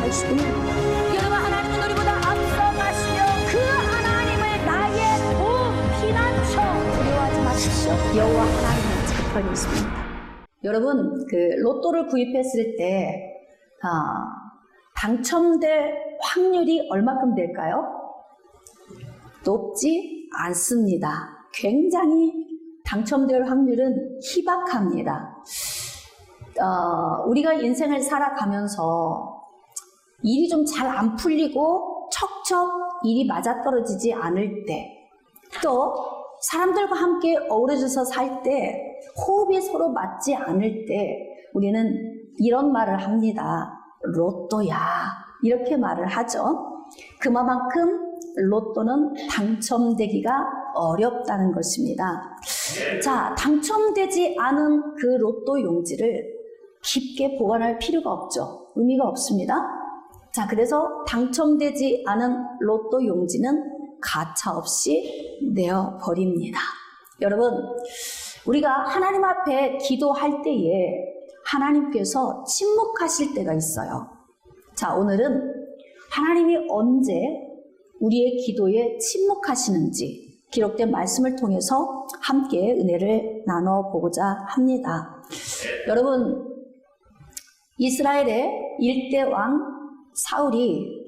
말씀을 여러분, 하나님은 우리보다 앞서가시며 그 하나님을 나의 피난처 두려워하지 마십시오. 여호와 하나님의 지팡이 있습니다. 여러분, 로또를 구입했을 때 당첨될 확률이 얼마큼 될까요? 높지 않습니다. 굉장히 당첨될 확률은 희박합니다. 우리가 인생을 살아가면서 일이 좀 잘 안 풀리고 척척 일이 맞아떨어지지 않을 때, 또 사람들과 함께 어우러져서 살 때 호흡이 서로 맞지 않을 때 우리는 이런 말을 합니다. 로또야, 이렇게 말을 하죠. 그만큼 로또는 당첨되기가 어렵다는 것입니다. 자, 당첨되지 않은 그 로또 용지를 깊게 보관할 필요가 없죠. 의미가 없습니다. 자, 그래서 당첨되지 않은 로또 용지는 가차없이 내어버립니다. 여러분, 우리가 하나님 앞에 기도할 때에 하나님께서 침묵하실 때가 있어요. 자, 오늘은 하나님이 언제 우리의 기도에 침묵하시는지 기록된 말씀을 통해서 함께 은혜를 나눠보고자 합니다. 여러분, 이스라엘의 1대 왕 사울이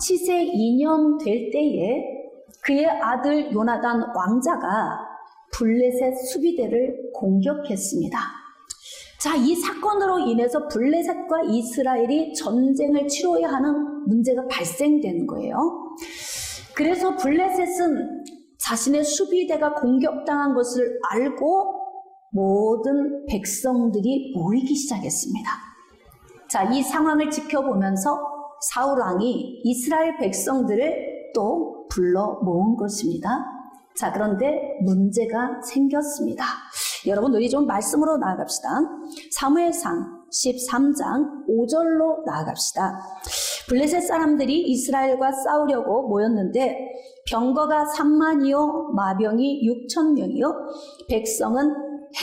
7세 2년 될 때에 그의 아들 요나단 왕자가 블레셋 수비대를 공격했습니다. 자, 이 사건으로 인해서 블레셋과 이스라엘이 전쟁을 치러야 하는 문제가 발생되는 거예요. 그래서 블레셋은 자신의 수비대가 공격당한 것을 알고 모든 백성들이 모이기 시작했습니다. 자, 이 상황을 지켜보면서 사울 왕이 이스라엘 백성들을 또 불러 모은 것입니다. 자, 그런데 문제가 생겼습니다. 여러분, 우리 좀 말씀으로 나아갑시다. 사무엘상 13장 5절로 나아갑시다. 블레셋 사람들이 이스라엘과 싸우려고 모였는데 병거가 3만이요 마병이 6,000명이요 백성은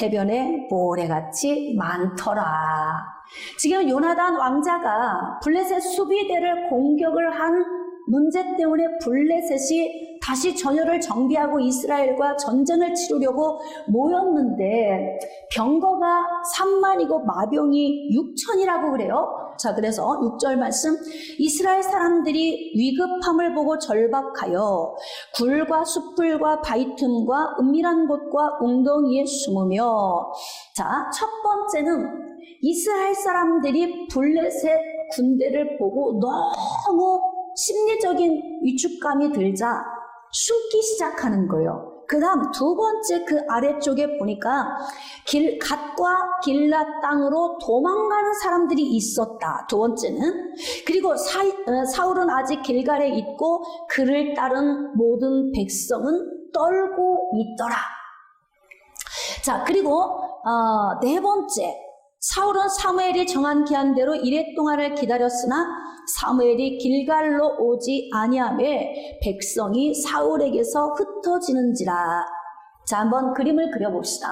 해변에 모래같이 많더라. 지금 요나단 왕자가 블레셋 수비대를 공격을 한 문제 때문에 블레셋이 다시 전열을 정비하고 이스라엘과 전쟁을 치르려고 모였는데 병거가 3만이고 마병이 6천이라고 그래요. 자, 그래서 6절 말씀, 이스라엘 사람들이 위급함을 보고 절박하여 굴과 숯불과 바위 틈과 은밀한 곳과 웅덩이에 숨으며, 자, 첫 번째는 이스라엘 사람들이 블레셋 군대를 보고 너무 심리적인 위축감이 들자 숨기 시작하는 거예요. 그 다음 두 번째, 그 아래쪽에 보니까 갓과 길라 땅으로 도망가는 사람들이 있었다. 두 번째는. 그리고 사울은 아직 길갈에 있고 그를 따른 모든 백성은 떨고 있더라. 자, 그리고 네 번째, 사울은 사무엘이 정한 기한대로 이레 동안을 기다렸으나 사무엘이 길갈로 오지 아니하매 백성이 사울에게서 흩어지는지라. 자, 한번 그림을 그려봅시다.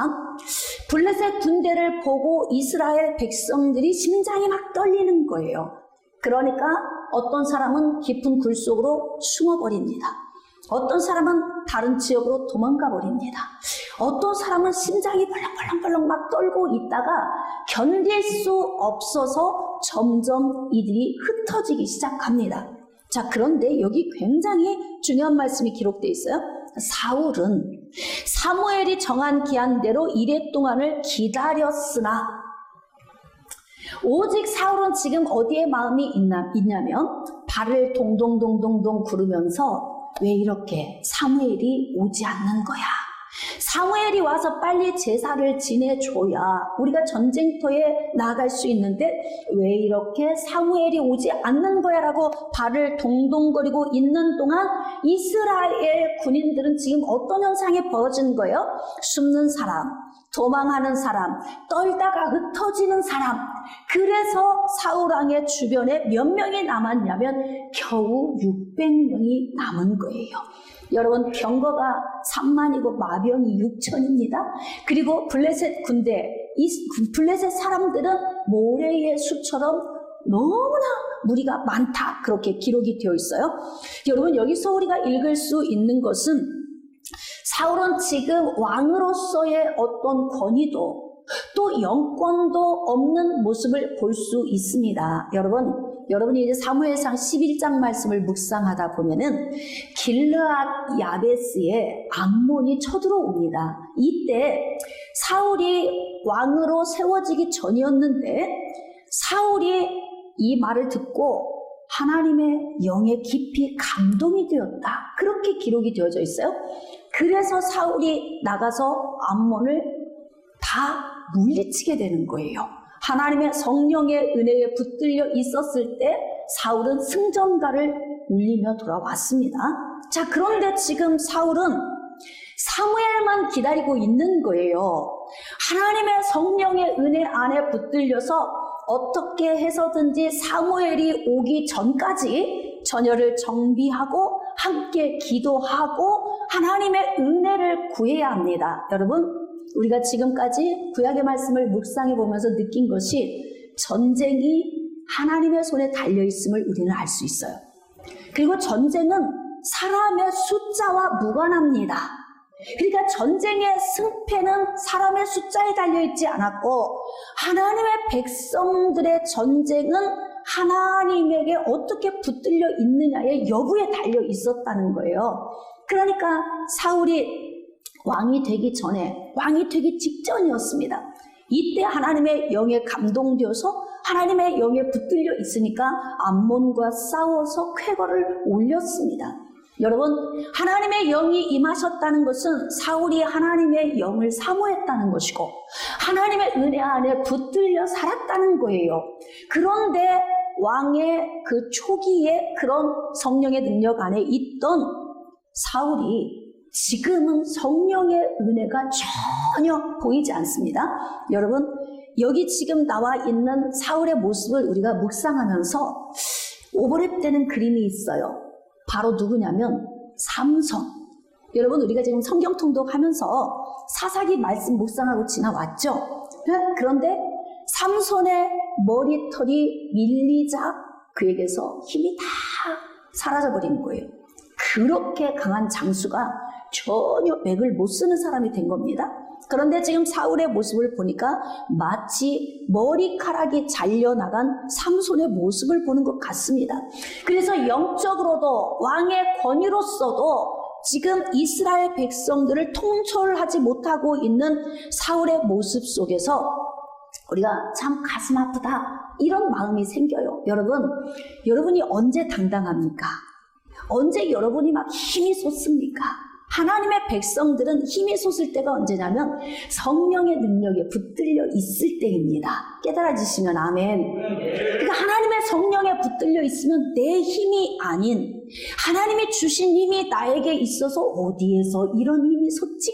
블레셋 군대를 보고 이스라엘 백성들이 심장이 막 떨리는 거예요. 그러니까 어떤 사람은 깊은 굴 속으로 숨어버립니다. 어떤 사람은 다른 지역으로 도망가 버립니다. 어떤 사람은 심장이 벌렁벌렁 막 떨고 있다가 견딜 수 없어서 점점 이들이 흩어지기 시작합니다. 자, 그런데 여기 굉장히 중요한 말씀이 기록되어 있어요. 사울은 사무엘이 정한 기한대로 이레 동안을 기다렸으나, 오직 사울은 지금 어디에 마음이 있냐면 발을 동동동동동 구르면서 왜 이렇게 사무엘이 오지 않는 거야? 사무엘이 와서 빨리 제사를 지내줘야 우리가 전쟁터에 나갈 수 있는데 왜 이렇게 사무엘이 오지 않는 거야? 라고 발을 동동거리고 있는 동안 이스라엘 군인들은 지금 어떤 현상이 벌어진 거예요? 숨는 사람, 도망하는 사람, 떨다가 흩어지는 사람. 그래서 사울왕의 주변에 몇 명이 남았냐면 겨우 600명이 남은 거예요. 여러분, 병거가 3만이고 마병이 6천입니다. 그리고 블레셋 군대, 이 블레셋 사람들은 모래의 숲처럼 너무나 무리가 많다. 그렇게 기록이 되어 있어요. 여러분, 여기서 우리가 읽을 수 있는 것은 사울은 지금 왕으로서의 어떤 권위도 또 영권도 없는 모습을 볼 수 있습니다. 여러분이 이제 사무엘상 11장 말씀을 묵상하다 보면은 길르앗 야베스에 암몬이 쳐들어옵니다. 이때 사울이 왕으로 세워지기 전이었는데 사울이 이 말을 듣고 하나님의 영에 깊이 감동이 되었다. 그렇게 기록이 되어져 있어요. 그래서 사울이 나가서 암몬을 다 물리치게 되는 거예요. 하나님의 성령의 은혜에 붙들려 있었을 때 사울은 승전가를 울리며 돌아왔습니다. 자, 그런데 지금 사울은 사무엘만 기다리고 있는 거예요. 하나님의 성령의 은혜 안에 붙들려서 어떻게 해서든지 사무엘이 오기 전까지 전열을 정비하고 함께 기도하고 하나님의 은혜를 구해야 합니다. 여러분, 우리가 지금까지 구약의 말씀을 묵상해 보면서 느낀 것이 전쟁이 하나님의 손에 달려있음을 우리는 알 수 있어요. 그리고 전쟁은 사람의 숫자와 무관합니다. 그러니까 전쟁의 승패는 사람의 숫자에 달려있지 않았고 하나님의 백성들의 전쟁은 하나님에게 어떻게 붙들려 있느냐의 여부에 달려 있었다는 거예요. 그러니까 사울이 왕이 되기 전에, 왕이 되기 직전이었습니다. 이때 하나님의 영에 감동되어서 하나님의 영에 붙들려 있으니까 암몬과 싸워서 쾌거를 올렸습니다. 여러분, 하나님의 영이 임하셨다는 것은 사울이 하나님의 영을 사모했다는 것이고 하나님의 은혜 안에 붙들려 살았다는 거예요. 그런데 왕의 그 초기에 그런 성령의 능력 안에 있던 사울이 지금은 성령의 은혜가 전혀 보이지 않습니다. 여러분, 여기 지금 나와 있는 사울의 모습을 우리가 묵상하면서 오버랩되는 그림이 있어요. 바로 누구냐면 삼손. 여러분, 우리가 지금 성경 통독하면서 사사기 말씀 묵상하고 지나왔죠. 그런데 삼손의 머리털이 밀리자 그에게서 힘이 다 사라져버린 거예요. 그렇게 강한 장수가 전혀 맥을 못 쓰는 사람이 된 겁니다. 그런데 지금 사울의 모습을 보니까 마치 머리카락이 잘려나간 삼손의 모습을 보는 것 같습니다. 그래서 영적으로도 왕의 권위로서도 지금 이스라엘 백성들을 통솔하지 못하고 있는 사울의 모습 속에서 우리가 참 가슴 아프다 이런 마음이 생겨요. 여러분이 언제 당당합니까? 언제 여러분이 막 힘이 솟습니까? 하나님의 백성들은 힘이 솟을 때가 언제냐면 성령의 능력에 붙들려 있을 때입니다. 깨달아지시면 아멘. 그러니까 하나님의 성령에 붙들려 있으면 내 힘이 아닌 하나님이 주신 힘이 나에게 있어서 어디에서 이런 힘이 솟지?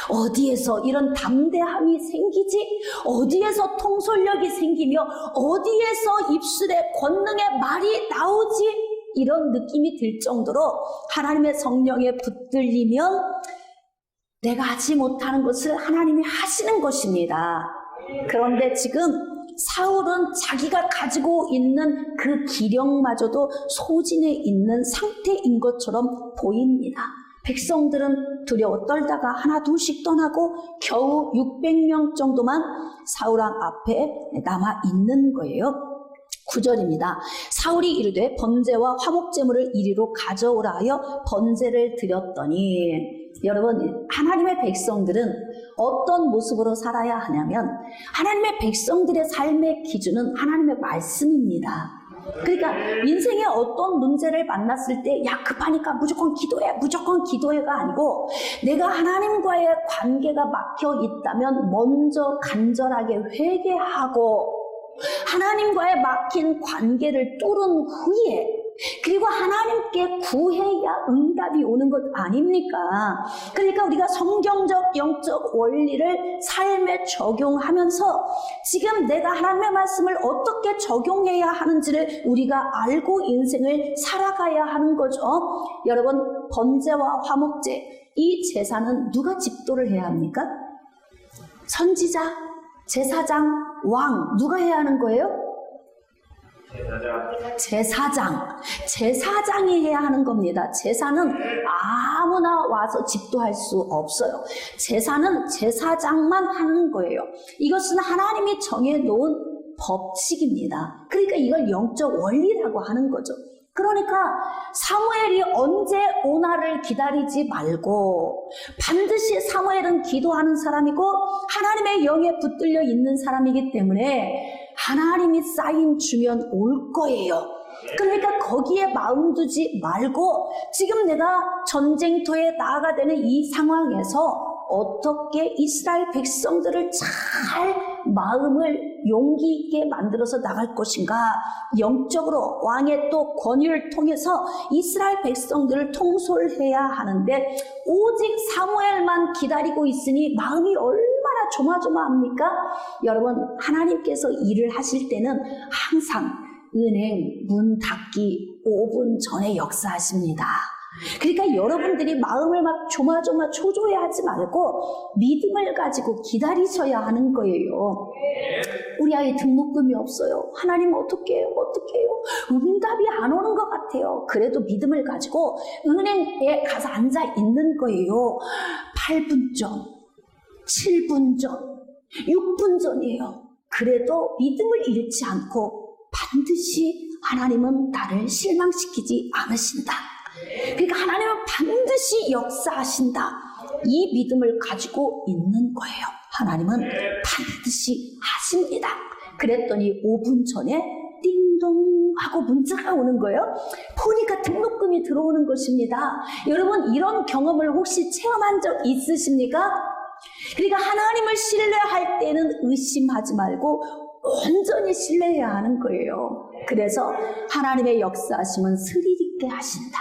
어디에서 이런 담대함이 생기지? 어디에서 통솔력이 생기며 어디에서 입술에 권능의 말이 나오지? 이런 느낌이 들 정도로 하나님의 성령에 붙들리면 내가 하지 못하는 것을 하나님이 하시는 것입니다. 그런데 지금 사울은 자기가 가지고 있는 그 기력마저도 소진해 있는 상태인 것처럼 보입니다. 백성들은 두려워 떨다가 하나 둘씩 떠나고 겨우 600명 정도만 사울왕 앞에 남아 있는 거예요. 9절입니다. 사울이 이르되 번제와 화목제물을 이리로 가져오라 하여 번제를 드렸더니, 여러분, 하나님의 백성들은 어떤 모습으로 살아야 하냐면 하나님의 백성들의 삶의 기준은 하나님의 말씀입니다. 그러니까 인생의 어떤 문제를 만났을 때 야 급하니까 무조건 기도해가 아니고 내가 하나님과의 관계가 막혀 있다면 먼저 간절하게 회개하고 하나님과의 막힌 관계를 뚫은 후에 그리고 하나님께 구해야 응답이 오는 것 아닙니까? 그러니까 우리가 성경적 영적 원리를 삶에 적용하면서 지금 내가 하나님의 말씀을 어떻게 적용해야 하는지를 우리가 알고 인생을 살아가야 하는 거죠. 여러분, 번제와 화목제, 이 제사는 누가 집도를 해야 합니까? 선지자, 제사장, 왕, 누가 해야 하는 거예요? 제사장이 해야 하는 겁니다. 제사는 아무나 와서 집도할 수 없어요. 제사는 제사장만 하는 거예요. 이것은 하나님이 정해놓은 법칙입니다. 그러니까 이걸 영적 원리라고 하는 거죠. 그러니까 사무엘이 언제 오나를 기다리지 말고 반드시 사무엘은 기도하는 사람이고 하나님의 영에 붙들려 있는 사람이기 때문에 하나님이 사인 주면 올 거예요. 그러니까 거기에 마음 두지 말고 지금 내가 전쟁터에 나아가 되는 이 상황에서 어떻게 이스라엘 백성들을 잘 마음을 용기 있게 만들어서 나갈 것인가, 영적으로 왕의 또 권위를 통해서 이스라엘 백성들을 통솔해야 하는데 오직 사무엘만 기다리고 있으니 마음이 얼마나 조마조마합니까? 여러분, 하나님께서 일을 하실 때는 항상 은행 문 닫기 5분 전에 역사하십니다. 그러니까 여러분들이 마음을 막 조마조마 초조해하지 말고 믿음을 가지고 기다리셔야 하는 거예요. 우리 아이 등록금이 없어요. 하나님 어떻게 해요? 응답이 안 오는 것 같아요. 그래도 믿음을 가지고 은행에 가서 앉아 있는 거예요. 8분 전, 7분 전, 6분 전이에요. 그래도 믿음을 잃지 않고 반드시 하나님은 나를 실망시키지 않으신다. 그러니까 하나님은 반드시 역사하신다. 이 믿음을 가지고 있는 거예요. 하나님은 반드시 하십니다. 그랬더니 5분 전에 띵동 하고 문자가 오는 거예요. 보니까 등록금이 들어오는 것입니다. 여러분, 이런 경험을 혹시 체험한 적 있으십니까? 그러니까 하나님을 신뢰할 때는 의심하지 말고 온전히 신뢰해야 하는 거예요. 그래서 하나님의 역사하심은 스릴 있게 하신다.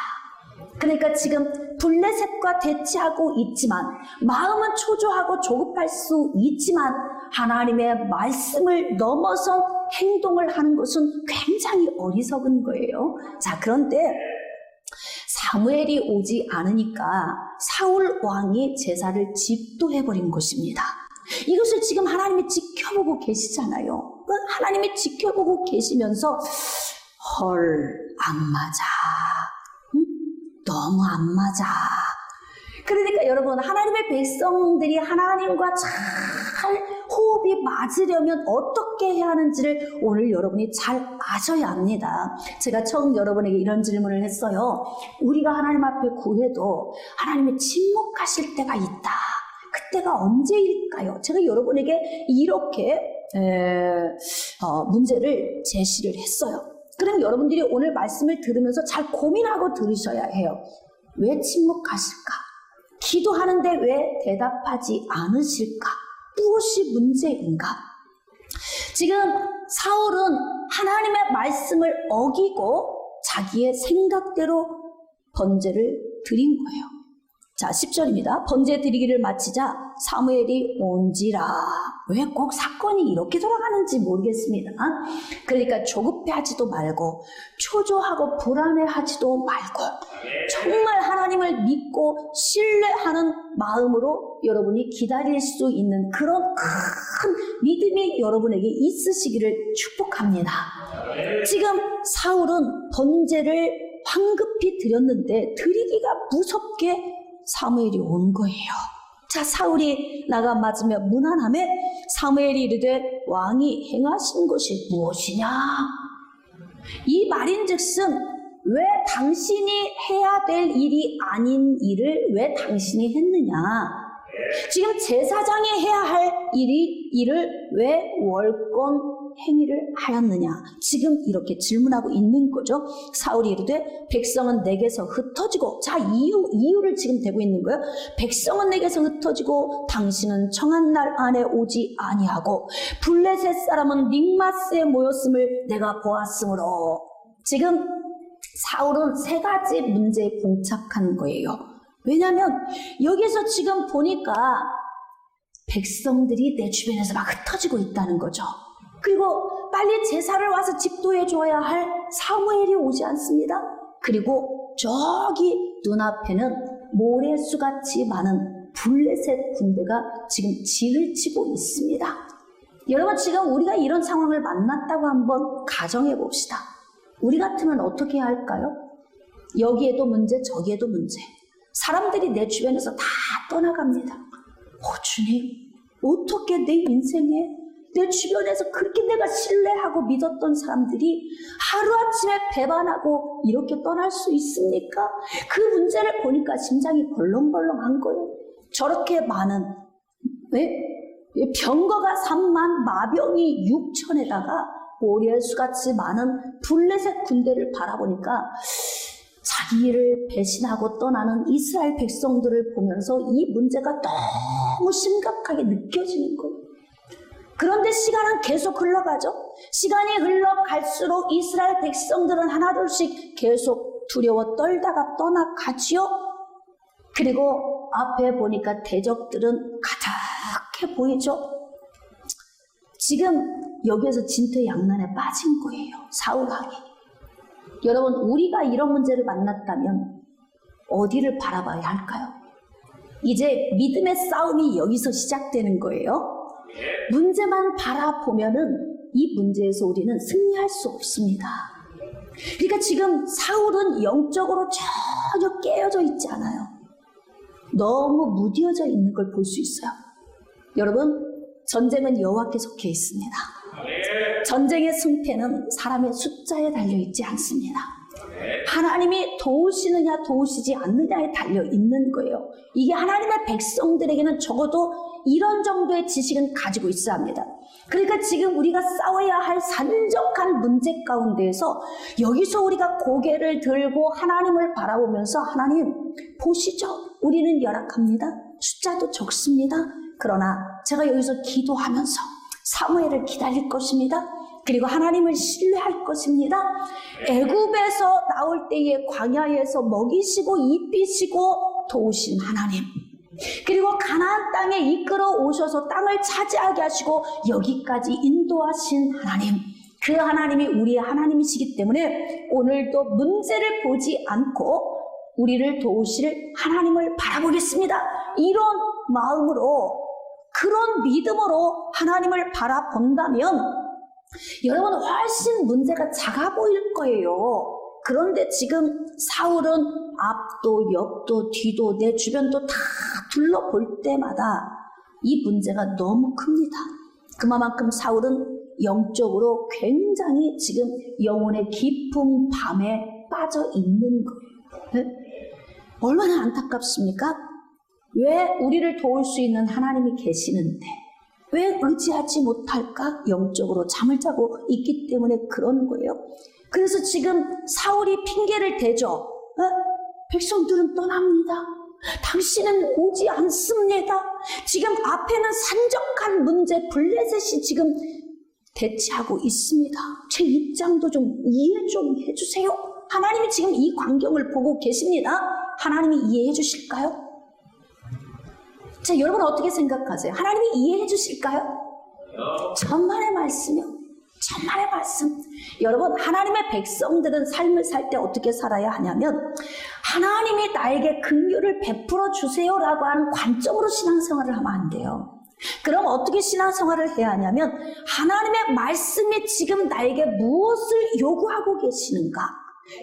그러니까 지금 블레셋과 대치하고 있지만 마음은 초조하고 조급할 수 있지만 하나님의 말씀을 넘어서 행동을 하는 것은 굉장히 어리석은 거예요. 자, 그런데 사무엘이 오지 않으니까 사울 왕이 제사를 집도해버린 것입니다. 이것을 지금 하나님이 지켜보고 계시잖아요. 하나님이 지켜보고 계시면서 안 맞아. 너무 안 맞아. 그러니까 여러분, 하나님의 백성들이 하나님과 잘 호흡이 맞으려면 어떻게 해야 하는지를 오늘 여러분이 잘 아셔야 합니다. 제가 처음 여러분에게 이런 질문을 했어요. 우리가 하나님 앞에 구해도 하나님이 침묵하실 때가 있다. 그때가 언제일까요? 제가 여러분에게 이렇게 문제를 제시를 했어요. 그럼 여러분들이 오늘 말씀을 들으면서 잘 고민하고 들으셔야 해요. 왜 침묵하실까? 기도하는데 왜 대답하지 않으실까? 무엇이 문제인가? 지금 사울은 하나님의 말씀을 어기고 자기의 생각대로 번제를 드린 거예요. 자, 10절입니다. 번제 드리기를 마치자 사무엘이 온지라. 왜 꼭 사건이 이렇게 돌아가는지 모르겠습니다. 그러니까 조급해하지도 말고 초조하고 불안해하지도 말고 정말 하나님을 믿고 신뢰하는 마음으로 여러분이 기다릴 수 있는 그런 큰 믿음이 여러분에게 있으시기를 축복합니다. 지금 사울은 번제를 황급히 드렸는데 드리기가 무섭게 사무엘이 온 거예요. 자, 사울이 나가 맞으며 무난함에 사무엘이 이르되 왕이 행하신 것이 무엇이냐? 이 말인즉슨 왜 당신이 해야 될 일이 아닌 일을 왜 당신이 했느냐? 지금 제사장이 해야 할 일을 왜 월권 행위를 하였느냐? 지금 이렇게 질문하고 있는 거죠. 사울이 이르되 백성은 내게서 흩어지고, 자, 이유를 지금 대고 있는 거예요. 백성은 내게서 흩어지고 당신은 정한 날 안에 오지 아니하고 블레셋 사람은 믹마스에 모였음을 내가 보았으므로. 지금 사울은 세 가지 문제에 봉착한 거예요. 왜냐하면 여기서 지금 보니까 백성들이 내 주변에서 막 흩어지고 있다는 거죠. 그리고 빨리 제사를 와서 집도해 줘야 할 사무엘이 오지 않습니다. 그리고 저기 눈앞에는 모래수같이 많은 블레셋 군대가 지금 진을 치고 있습니다. 여러분, 지금 우리가 이런 상황을 만났다고 한번 가정해 봅시다. 우리 같으면 어떻게 해야 할까요? 여기에도 문제, 저기에도 문제. 사람들이 내 주변에서 다 떠나갑니다. 주님, 어떻게 내 인생에 내 주변에서 그렇게 내가 신뢰하고 믿었던 사람들이 하루아침에 배반하고 이렇게 떠날 수 있습니까? 그 문제를 보니까 심장이 벌렁벌렁한 거예요. 저렇게 많은 병거가 3만, 마병이 6천에다가 오리알수같이 많은 블레셋 군대를 바라보니까 자기를 배신하고 떠나는 이스라엘 백성들을 보면서 이 문제가 너무 심각하게 느껴지는 거예요. 그런데 시간은 계속 흘러가죠. 시간이 흘러갈수록 이스라엘 백성들은 하나둘씩 계속 두려워 떨다가 떠나가지요. 그리고 앞에 보니까 대적들은 가득해 보이죠. 지금 여기에서 진퇴양난에 빠진 거예요. 사울 왕이. 여러분, 우리가 이런 문제를 만났다면 어디를 바라봐야 할까요? 이제 믿음의 싸움이 여기서 시작되는 거예요. 문제만 바라보면은 이 문제에서 우리는 승리할 수 없습니다. 그러니까 지금 사울은 영적으로 전혀 깨어져 있지 않아요. 너무 무뎌져 있는 걸 볼 수 있어요. 여러분, 전쟁은 여호와께 속해 있습니다. 전쟁의 승패는 사람의 숫자에 달려 있지 않습니다. 하나님이 도우시느냐 도우시지 않느냐에 달려 있는 거예요. 이게 하나님의 백성들에게는 적어도 이런 정도의 지식은 가지고 있어야 합니다. 그러니까 지금 우리가 싸워야 할 산적한 문제 가운데에서 여기서 우리가 고개를 들고 하나님을 바라보면서 하나님 보시죠. 우리는 열악합니다. 숫자도 적습니다. 그러나 제가 여기서 기도하면서 사무엘을 기다릴 것입니다. 그리고 하나님을 신뢰할 것입니다. 애굽에서 나올 때에 광야에서 먹이시고 입히시고 도우신 하나님, 그리고 가나안 땅에 이끌어 오셔서 땅을 차지하게 하시고 여기까지 인도하신 하나님, 그 하나님이 우리의 하나님이시기 때문에 오늘도 문제를 보지 않고 우리를 도우실 하나님을 바라보겠습니다. 이런 마음으로, 그런 믿음으로 하나님을 바라본다면 여러분 훨씬 문제가 작아 보일 거예요. 그런데 지금 사울은 앞도 옆도 뒤도 내 주변도 다 둘러볼 때마다 이 문제가 너무 큽니다. 그만큼 사울은 영적으로 굉장히 지금 영혼의 깊은 밤에 빠져 있는 거예요. 네? 얼마나 안타깝습니까? 왜 우리를 도울 수 있는 하나님이 계시는데 왜 의지하지 못할까? 영적으로 잠을 자고 있기 때문에 그런 거예요. 그래서 지금 사울이 핑계를 대죠. 백성들은 떠납니다. 당신은 오지 않습니다. 지금 앞에는 산적한 문제 블레셋이 지금 대치하고 있습니다. 제 입장도 좀 이해 좀 해주세요. 하나님이 지금 이 광경을 보고 계십니다. 하나님이 이해해 주실까요? 자, 여러분 어떻게 생각하세요? 하나님이 이해해 주실까요? 천만의 말씀이요. 천만의 말씀. 여러분, 하나님의 백성들은 삶을 살 때 어떻게 살아야 하냐면 하나님이 나에게 긍휼을 베풀어 주세요라고 하는 관점으로 신앙생활을 하면 안 돼요. 그럼 어떻게 신앙생활을 해야 하냐면 하나님의 말씀이 지금 나에게 무엇을 요구하고 계시는가,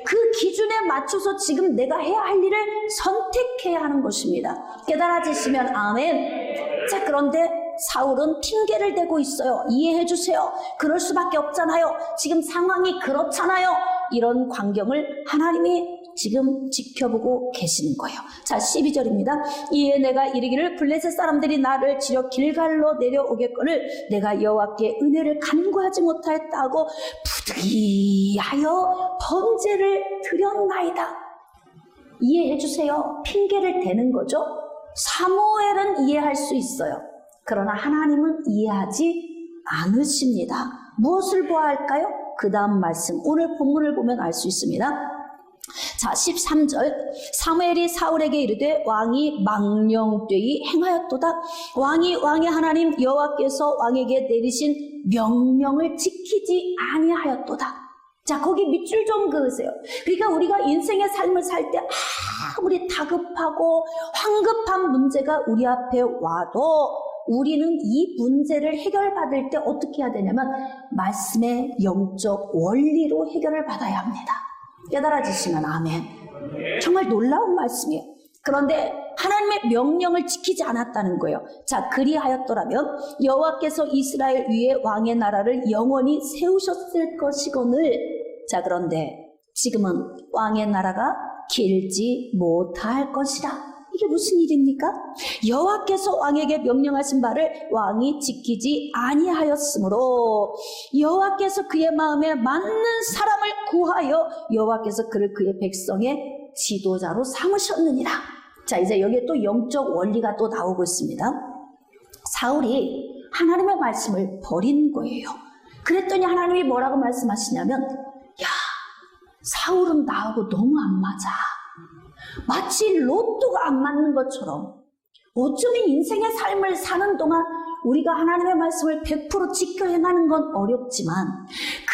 그 기준에 맞춰서 지금 내가 해야 할 일을 선택해야 하는 것입니다. 깨달아지시면 아멘. 자, 그런데 사울은 핑계를 대고 있어요. 이해해 주세요. 그럴 수밖에 없잖아요. 지금 상황이 그렇잖아요. 이런 광경을 하나님이 지금 지켜보고 계시는 거예요. 자, 12절입니다. 이에 내가 이르기를 블레셋 사람들이 나를 지려 길갈로 내려오겠거늘 내가 여호와께 은혜를 간구하지 못하였다 하고 부득이하여 범죄를 드렸나이다. 이해해 주세요. 핑계를 대는 거죠. 사무엘은 이해할 수 있어요. 그러나 하나님은 이해하지 않으십니다. 무엇을 보아할까요? 그 다음 말씀, 오늘 본문을 보면 알 수 있습니다. 자, 13절. 사무엘이 사울에게 이르되 왕이 망령되이 행하였도다. 왕이 왕의 하나님 여호와께서 왕에게 내리신 명령을 지키지 아니하였도다. 자, 거기 밑줄 좀 그으세요. 그러니까 우리가 인생의 삶을 살 때 아무리 다급하고 황급한 문제가 우리 앞에 와도 우리는 이 문제를 해결받을 때 어떻게 해야 되냐면 말씀의 영적 원리로 해결을 받아야 합니다. 깨달아지시면 아멘. 정말 놀라운 말씀이에요. 그런데 하나님의 명령을 지키지 않았다는 거예요. 자, 그리하였더라면 여호와께서 이스라엘 위에 왕의 나라를 영원히 세우셨을 것이거늘. 자, 그런데 지금은 왕의 나라가 길지 못할 것이라. 이게 무슨 일입니까? 여호와께서 왕에게 명령하신 바를 왕이 지키지 아니하였으므로 여호와께서 그의 마음에 맞는 사람을 구하여 여호와께서 그를 그의 백성의 지도자로 삼으셨느니라. 자, 이제 여기에 또 영적 원리가 또 나오고 있습니다. 사울이 하나님의 말씀을 버린 거예요. 그랬더니 하나님이 뭐라고 말씀하시냐면, 야, 사울은 나하고 너무 안 맞아. 마치 로또가 안 맞는 것처럼 어쩌면 인생의 삶을 사는 동안 우리가 하나님의 말씀을 100% 지켜 행하는 건 어렵지만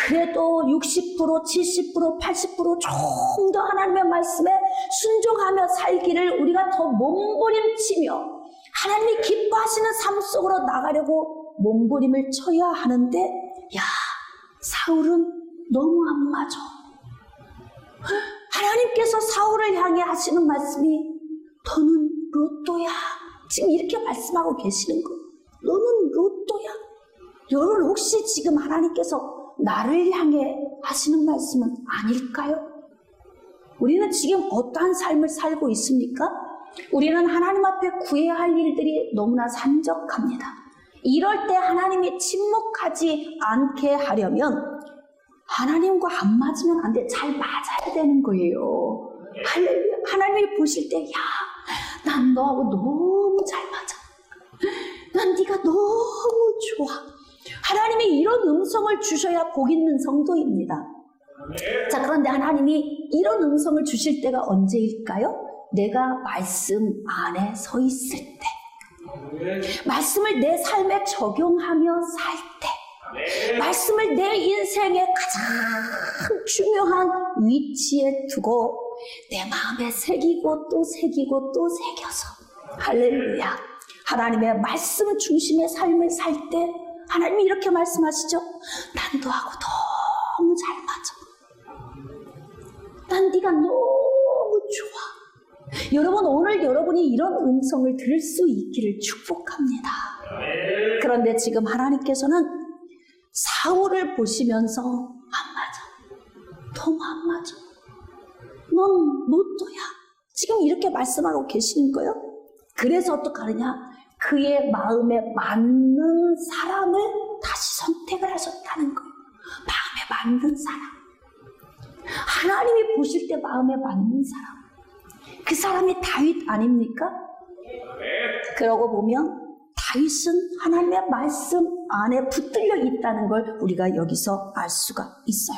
그래도 60%, 70%, 80% 좀 더 하나님의 말씀에 순종하며 살기를 우리가 더 몸부림치며 하나님이 기뻐하시는 삶 속으로 나가려고 몸부림을 쳐야 하는데, 야, 사울은 너무 안 맞아. 하나님께서 사울을 향해 하시는 말씀이 너는 로또야. 지금 이렇게 말씀하고 계시는 거. 너는 로또야. 여러분 혹시 지금 하나님께서 나를 향해 하시는 말씀은 아닐까요? 우리는 지금 어떠한 삶을 살고 있습니까? 우리는 하나님 앞에 구해야 할 일들이 너무나 산적합니다. 이럴 때 하나님이 침묵하지 않게 하려면 하나님과 안 맞으면 안 돼. 잘 맞아야 되는 거예요. 할렐루야. 하나님이 보실 때, 야, 난 너하고 너무 잘 맞아. 난 네가 너무 좋아. 하나님이 이런 음성을 주셔야 복 있는 성도입니다. 자, 그런데 하나님이 이런 음성을 주실 때가 언제일까요? 내가 말씀 안에 서 있을 때, 말씀을 내 삶에 적용하며 살 때, 말씀을 내 인생의 가장 중요한 위치에 두고 내 마음에 새기고 또 새기고 또 새겨서, 할렐루야, 하나님의 말씀 중심의 삶을 살 때 하나님이 이렇게 말씀하시죠. 난 너하고 너무 잘 맞아. 난 네가 너무 좋아. 여러분, 오늘 여러분이 이런 음성을 들을 수 있기를 축복합니다. 그런데 지금 하나님께서는 사울을 보시면서 안 맞아. 너무 안 맞아. 넌 로또야. 지금 이렇게 말씀하고 계시는 거예요. 그래서 어떡하느냐? 그의 마음에 맞는 사람을 다시 선택을 하셨다는 거예요. 마음에 맞는 사람. 하나님이 보실 때 마음에 맞는 사람. 그 사람이 다윗 아닙니까? 그러고 보면 다윗은 하나님의 말씀 안에 붙들려 있다는 걸 우리가 여기서 알 수가 있어요.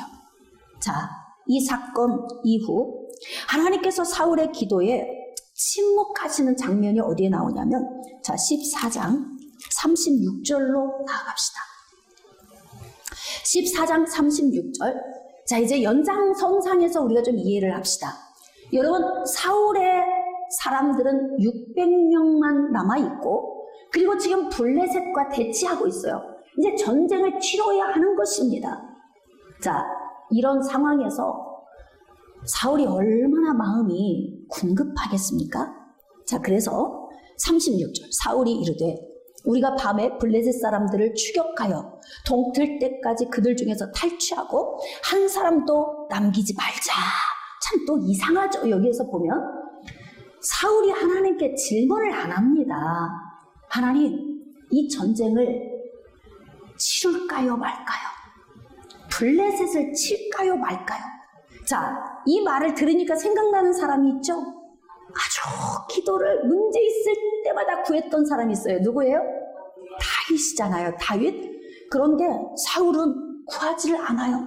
자, 이 사건 이후 하나님께서 사울의 기도에 침묵하시는 장면이 어디에 나오냐면, 자, 14장 36절로 나아갑시다. 14장 36절. 자, 이제 연장선상에서 우리가 좀 이해를 합시다. 여러분, 사울의 사람들은 600명만 남아있고, 그리고 지금 블레셋과 대치하고 있어요. 이제 전쟁을 치러야 하는 것입니다. 자, 이런 상황에서 사울이 얼마나 마음이 궁급하겠습니까? 자, 그래서 36절. 사울이 이르되 우리가 밤에 블레셋 사람들을 추격하여 동틀 때까지 그들 중에서 탈취하고 한 사람도 남기지 말자. 참 또 이상하죠. 여기에서 보면 사울이 하나님께 질문을 안 합니다. 하나님, 이 전쟁을 치룰까요 말까요? 블레셋을 칠까요 말까요? 자, 이 말을 들으니까 생각나는 사람이 있죠? 아주 기도를 문제 있을 때마다 구했던 사람이 있어요. 누구예요? 다윗이잖아요. 다윗. 그런데 사울은 구하지를 않아요.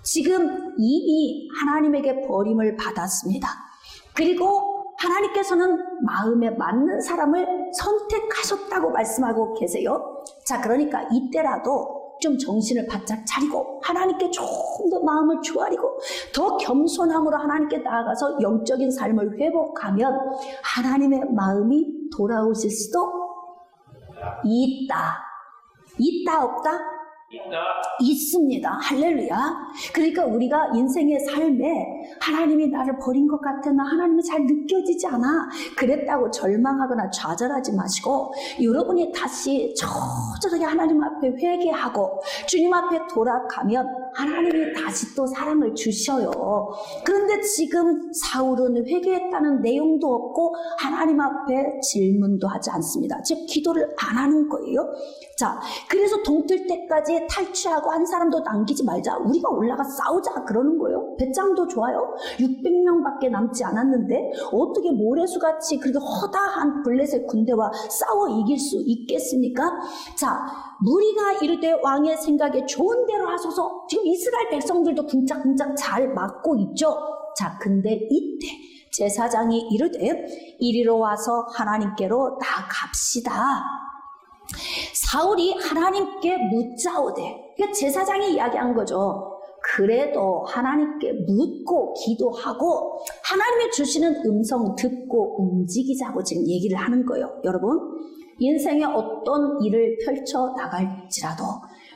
지금 이미 하나님에게 버림을 받았습니다. 그리고 하나님께서는 마음에 맞는 사람을 선택하셨다고 말씀하고 계세요. 자, 그러니까 이때라도 좀 정신을 바짝 차리고 하나님께 조금 더 마음을 조아리고 더 겸손함으로 하나님께 나아가서 영적인 삶을 회복하면 하나님의 마음이 돌아오실 수도 있다. 있다 없다? 있습니다. 할렐루야. 그러니까 우리가 인생의 삶에 하나님이 나를 버린 것 같아, 나 하나님이 잘 느껴지지 않아, 그랬다고 절망하거나 좌절하지 마시고 여러분이 다시 저절하게 하나님 앞에 회개하고 주님 앞에 돌아가면 하나님이 다시 또 사랑을 주셔요. 그런데 지금 사울은 회개했다는 내용도 없고 하나님 앞에 질문도 하지 않습니다. 즉 기도를 안 하는 거예요. 자, 그래서 동틀 때까지 탈취하고 한 사람도 남기지 말자, 우리가 올라가 싸우자 그러는 거예요. 배짱도 좋아요. 600명밖에 남지 않았는데 어떻게 모래수같이 그렇게 허다한 블레셋 군대와 싸워 이길 수 있겠습니까? 자, 무리가 이르되 왕의 생각에 좋은 대로 하소서. 지금 이스라엘 백성들도 쿵짝쿵짝 잘 맞고 있죠. 자, 근데 이때 제사장이 이르되 이리로 와서 하나님께로 나갑시다. 사울이 하나님께 묻자오되, 그러니까 제사장이 이야기한 거죠. 그래도 하나님께 묻고 기도하고 하나님이 주시는 음성 듣고 움직이자고 지금 얘기를 하는 거예요. 여러분, 인생에 어떤 일을 펼쳐 나갈지라도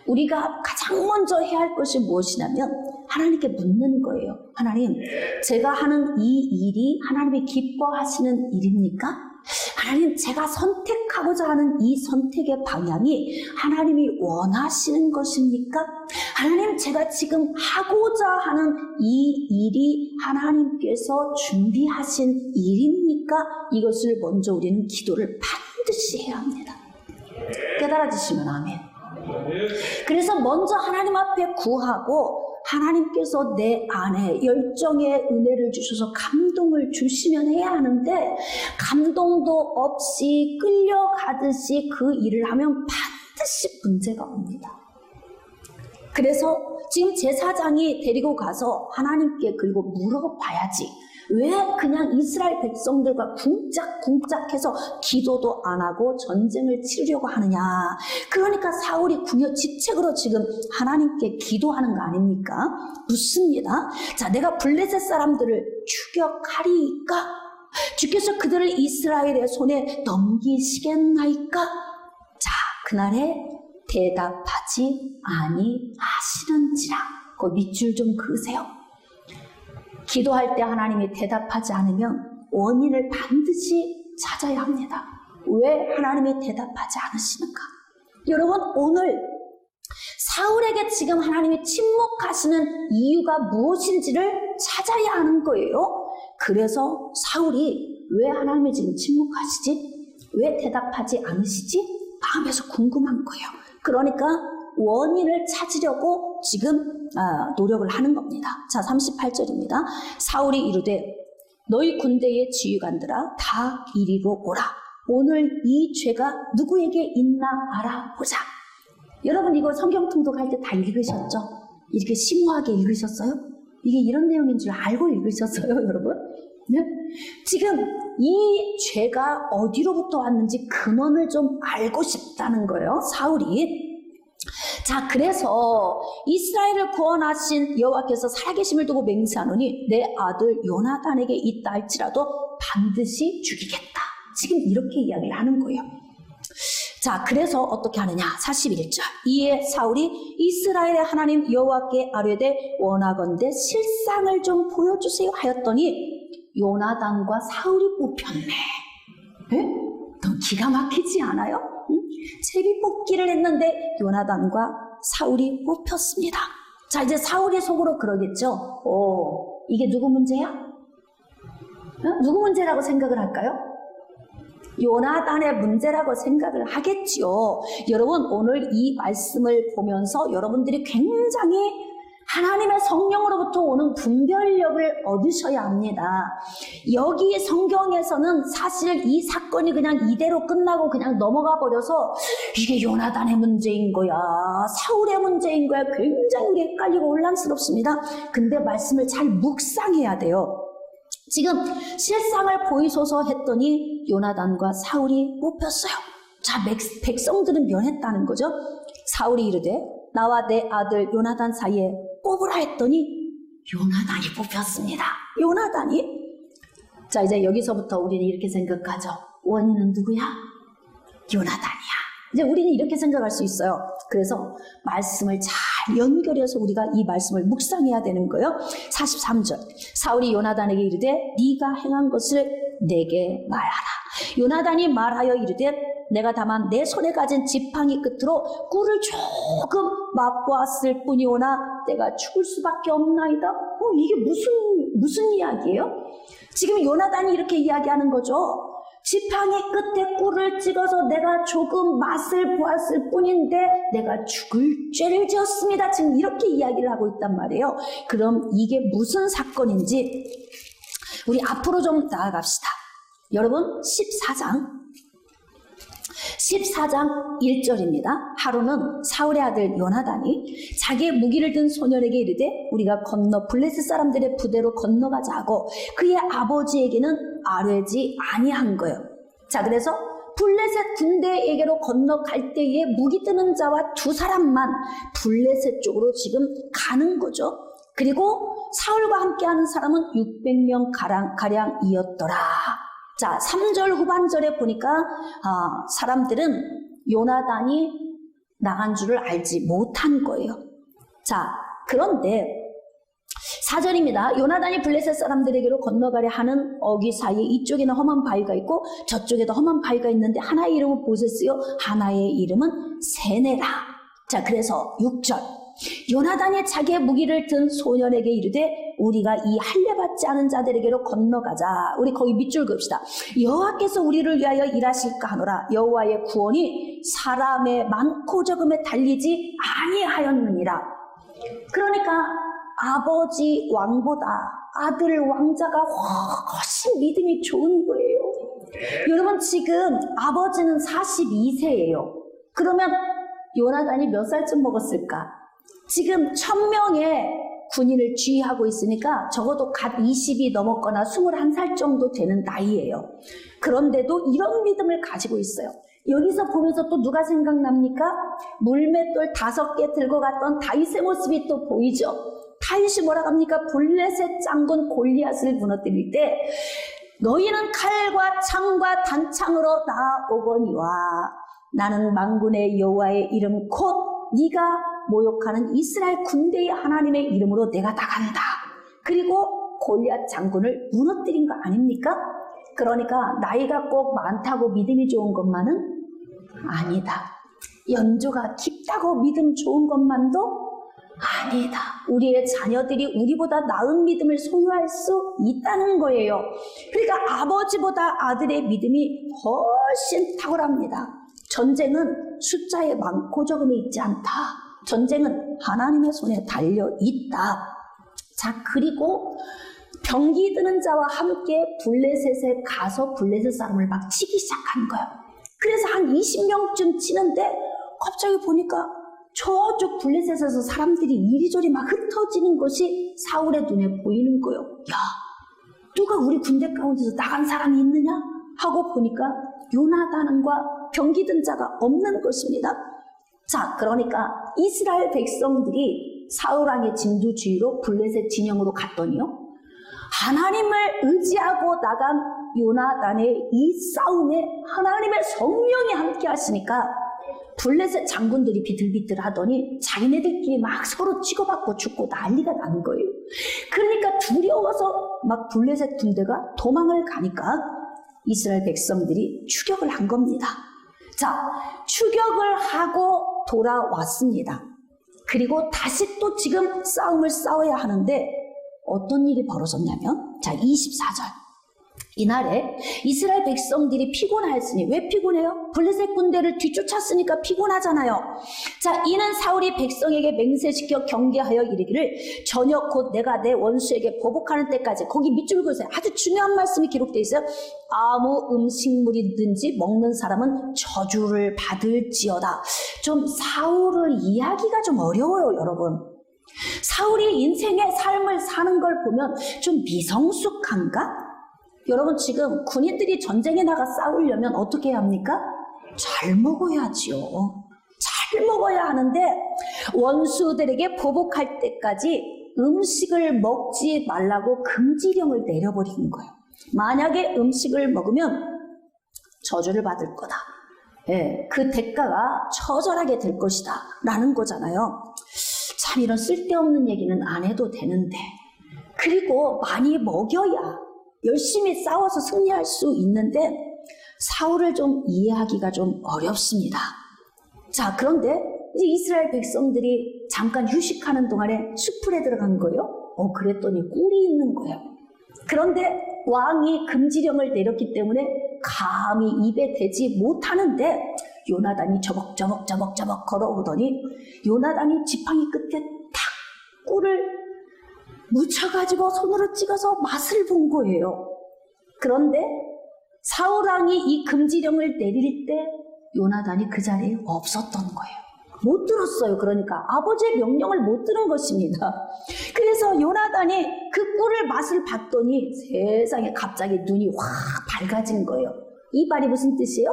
우리가 가장 먼저 해야 할 것이 무엇이냐면 하나님께 묻는 거예요. 하나님, 제가 하는 이 일이 하나님이 기뻐하시는 일입니까? 하나님, 제가 선택하고자 하는 이 선택의 방향이 하나님이 원하시는 것입니까? 하나님, 제가 지금 하고자 하는 이 일이 하나님께서 준비하신 일입니까? 이것을 먼저 우리는 기도를 반드시 해야 합니다. 깨달아지시면 아멘. 그래서 먼저 하나님 앞에 구하고 하나님께서 내 안에 열정의 은혜를 주셔서 감동을 주시면 해야 하는데, 감동도 없이 끌려가듯이 그 일을 하면 반드시 문제가 옵니다. 그래서 지금 제사장이 데리고 가서 하나님께 그리고 물어봐야지, 왜 그냥 이스라엘 백성들과 쿵짝쿵짝해서 기도도 안 하고 전쟁을 치르려고 하느냐. 그러니까 사울이 궁여지책으로 지금 하나님께 기도하는 거 아닙니까? 묻습니다. 자, 내가 블레셋 사람들을 추격하리이까? 주께서 그들을 이스라엘의 손에 넘기시겠나이까? 자, 그날에 대답하지 아니하시는지라. 그 밑줄 좀 그으세요. 기도할 때 하나님이 대답하지 않으면 원인을 반드시 찾아야 합니다. 왜 하나님이 대답하지 않으시는가? 여러분, 오늘 사울에게 지금 하나님이 침묵하시는 이유가 무엇인지를 찾아야 하는 거예요. 그래서 사울이 왜 하나님이 지금 침묵하시지? 왜 대답하지 않으시지? 마음에서 궁금한 거예요. 그러니까 원인을 찾으려고 지금 노력을 하는 겁니다. 자, 38절입니다. 사울이 이르되 너희 군대의 지휘관들아 다 이리로 오라. 오늘 이 죄가 누구에게 있나 알아보자. 여러분, 이거 성경 통독할 때 다 읽으셨죠? 이렇게 심오하게 읽으셨어요? 이게 이런 내용인 줄 알고 읽으셨어요, 여러분? 네? 지금 이 죄가 어디로부터 왔는지 근원을 좀 알고 싶다는 거예요, 사울이. 자, 그래서 이스라엘을 구원하신 여호와께서 살아계심을 두고 맹세하노니 내 아들 요나단에게 있다 할지라도 반드시 죽이겠다. 지금 이렇게 이야기를 하는 거예요. 자, 그래서 어떻게 하느냐? 41절. 이에 사울이 이스라엘의 하나님 여호와께 아뢰되 원하건대 실상을 좀 보여주세요 하였더니 요나단과 사울이 뽑혔네. 에? 너무 기가 막히지 않아요? 응? 제비 뽑기를 했는데 요나단과 사울이 뽑혔습니다. 자, 이제 사울이 속으로 그러겠죠. 이게 누구 문제야? 누구 문제라고 생각을 할까요? 요나단의 문제라고 생각을 하겠지요. 여러분, 오늘 이 말씀을 보면서 여러분들이 굉장히 하나님의 성령으로부터 오는 분별력을 얻으셔야 합니다. 여기 성경에서는 사실 이 사건이 그냥 이대로 끝나고 그냥 넘어가 버려서 이게 요나단의 문제인 거야, 사울의 문제인 거야, 굉장히 우리 헷갈리고 혼란스럽습니다. 근데 말씀을 잘 묵상해야 돼요. 지금 실상을 보이소서 했더니 요나단과 사울이 뽑혔어요. 자, 백성들은 면했다는 거죠. 사울이 이르되 나와 내 아들 요나단 사이에 뽑으라 했더니 요나단이 뽑혔습니다. 요나단이? 자, 이제 여기서부터 우리는 이렇게 생각하죠. 원인은 누구야? 요나단이야. 이제 우리는 이렇게 생각할 수 있어요. 그래서 말씀을 잘 연결해서 우리가 이 말씀을 묵상해야 되는 거예요. 43절. 사울이 요나단에게 이르되 네가 행한 것을 내게 말하라. 요나단이 말하여 이르되 내가 다만 내 손에 가진 지팡이 끝으로 꿀을 조금 맛보았을 뿐이오나 내가 죽을 수밖에 없나이다. 이게 무슨 이야기예요? 지금 요나단이 이렇게 이야기하는 거죠. 지팡이 끝에 꿀을 찍어서 내가 조금 맛을 보았을 뿐인데 내가 죽을 죄를 지었습니다. 지금 이렇게 이야기를 하고 있단 말이에요. 그럼 이게 무슨 사건인지 우리 앞으로 좀 나아갑시다. 여러분 14장 1절입니다. 하루는 사울의 아들 요나단이 자기의 무기를 든 소년에게 이르되 우리가 블레셋 사람들의 부대로 건너가자 하고 그의 아버지에게는 아뢰지 아니한 거예요. 자, 그래서 블레셋 군대에게로 건너갈 때에 무기 드는 자와 두 사람만 블레셋 쪽으로 지금 가는 거죠. 그리고 사울과 함께하는 사람은 600명 가량이었더라. 자, 3절 후반절에 보니까 사람들은 요나단이 나간 줄을 알지 못한 거예요. 자, 그런데 4절입니다. 요나단이 블레셋 사람들에게로 건너가려 하는 어귀 사이에 이쪽에는 험한 바위가 있고 저쪽에도 험한 바위가 있는데 하나의 이름은 보세스요 하나의 이름은 세네라. 자, 그래서 6절. 요나단이 자기의 무기를 든 소년에게 이르되 우리가 이 할례받지 않은 자들에게로 건너가자. 우리 거기 밑줄 그읍시다. 여호와께서 우리를 위하여 일하실까 하노라. 여호와의 구원이 사람의 많고 적음에 달리지 아니하였느니라. 그러니까 아버지 왕보다 아들 왕자가 훨씬 믿음이 좋은 거예요. 여러분 지금 아버지는 42세예요. 그러면 요나단이 몇 살쯤 먹었을까? 지금 1000명의 군인을 지휘하고 있으니까 적어도 갓 20이 넘었거나 21살 정도 되는 나이예요. 그런데도 이런 믿음을 가지고 있어요. 여기서 보면서 또 누가 생각납니까? 물맷돌 5개 들고 갔던 다윗의 모습이 또 보이죠. 다윗이 뭐라고 합니까? 블레셋 장군 골리앗을 무너뜨릴 때 너희는 칼과 창과 단창으로 나오거니와 나는 만군의 여호와의 이름 곧 네가 모욕하는 이스라엘 군대의 하나님의 이름으로 내가 나간다. 그리고 골리앗 장군을 무너뜨린 거 아닙니까? 그러니까 나이가 꼭 많다고 믿음이 좋은 것만은 아니다. 연조가 깊다고 믿음 좋은 것만도 아니다. 우리의 자녀들이 우리보다 나은 믿음을 소유할 수 있다는 거예요. 그러니까 아버지보다 아들의 믿음이 훨씬 탁월합니다. 전쟁은 숫자에 많고 적음이 있지 않다. 전쟁은 하나님의 손에 달려 있다. 자, 그리고 병기 드는 자와 함께 블레셋에 가서 블레셋 사람을 막 치기 시작한 거예요. 그래서 한 20명쯤 치는데 갑자기 보니까 저쪽 블레셋에서 사람들이 이리저리 막 흩어지는 것이 사울의 눈에 보이는 거예요. 야, 누가 우리 군대 가운데서 나간 사람이 있느냐? 하고 보니까 요나단과 병기 든 자가 없는 것입니다. 자, 그러니까 이스라엘 백성들이 사울왕의 진두지휘로 블레셋 진영으로 갔더니요, 하나님을 의지하고 나간 요나단의 이 싸움에 하나님의 성령이 함께 하시니까 블레셋 장군들이 비틀비틀 하더니 자기네들끼리 막 서로 치고받고 죽고 난리가 난 거예요. 그러니까 두려워서 막 블레셋 군대가 도망을 가니까 이스라엘 백성들이 추격을 한 겁니다. 자, 추격을 하고 돌아왔습니다. 그리고 다시 또 지금 싸움을 싸워야 하는데 어떤 일이 벌어졌냐면, 자, 24절. 이날에 이스라엘 백성들이 피곤하였으니, 왜 피곤해요? 블레셋 군대를 뒤쫓았으니까 피곤하잖아요. 자, 이는 사울이 백성에게 맹세시켜 경계하여 이르기를 저녁 곧 내가 내 원수에게 보복하는 때까지, 거기 밑줄 그으세요. 아주 중요한 말씀이 기록되어 있어요. 아무 음식물이든지 먹는 사람은 저주를 받을지어다. 좀 사울을 이해하기가 좀 어려워요, 여러분. 사울이 인생의 삶을 사는 걸 보면 좀 미성숙한가? 여러분, 지금 군인들이 전쟁에 나가 싸우려면 어떻게 해야 합니까? 잘 먹어야지요. 잘 먹어야 하는데 원수들에게 보복할 때까지 음식을 먹지 말라고 금지령을 내려버린 거예요. 만약에 음식을 먹으면 저주를 받을 거다. 그 대가가 처절하게 될 것이다 라는 거잖아요. 참 이런 쓸데없는 얘기는 안 해도 되는데, 그리고 많이 먹여야 열심히 싸워서 승리할 수 있는데 사울을 좀 이해하기가 좀 어렵습니다. 자, 그런데 이제 이스라엘 백성들이 잠깐 휴식하는 동안에 숲풀에 들어간 거예요. 그랬더니 꿀이 있는 거예요. 그런데 왕이 금지령을 내렸기 때문에 감히 입에 대지 못하는데 요나단이 저벅저벅 걸어오더니 요나단이 지팡이 끝에 탁 꿀을 묻혀가지고 손으로 찍어서 맛을 본 거예요. 그런데 사울왕이 이 금지령을 내릴 때 요나단이 그 자리에 없었던 거예요. 못 들었어요. 그러니까 아버지의 명령을 못 들은 것입니다. 그래서 요나단이 그 꿀을 맛을 봤더니 세상에 갑자기 눈이 확 밝아진 거예요. 이 말이 무슨 뜻이에요?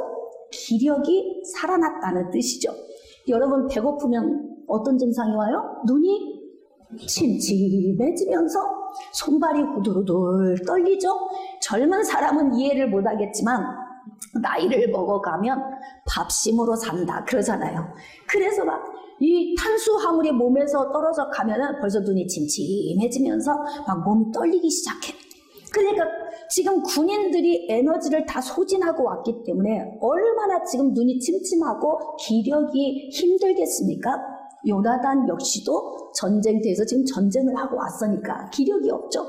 기력이 살아났다는 뜻이죠. 여러분 배고프면 어떤 증상이 와요? 눈이 침침해지면서 손발이 후들후들 떨리죠. 젊은 사람은 이해를 못하겠지만 나이를 먹어가면 밥심으로 산다 그러잖아요. 그래서 막 이 탄수화물이 몸에서 떨어져 가면은 벌써 눈이 침침해지면서 막 몸이 떨리기 시작해. 그러니까 지금 군인들이 에너지를 다 소진하고 왔기 때문에 얼마나 지금 눈이 침침하고 기력이 힘들겠습니까? 요나단 역시도 전쟁터에서 지금 전쟁을 하고 왔으니까 기력이 없죠.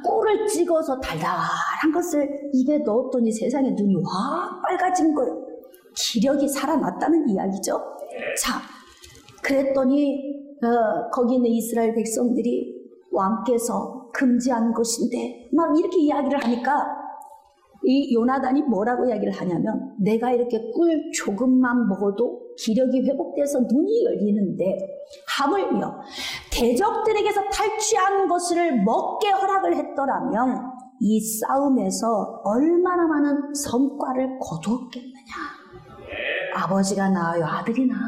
꿀을 찍어서 달달한 것을 입에 넣었더니 세상에 눈이 확 빨개진 거예요. 기력이 살아났다는 이야기죠. 자, 그랬더니 거기 있는 이스라엘 백성들이 왕께서 금지한 것인데 막 이렇게 이야기를 하니까 이 요나단이 뭐라고 이야기를 하냐면, 내가 이렇게 꿀 조금만 먹어도 기력이 회복돼서 눈이 열리는데 하물며 대적들에게서 탈취한 것을 먹게 허락을 했더라면 이 싸움에서 얼마나 많은 성과를 거두었겠느냐. 아버지가 나아요, 아들이 나아?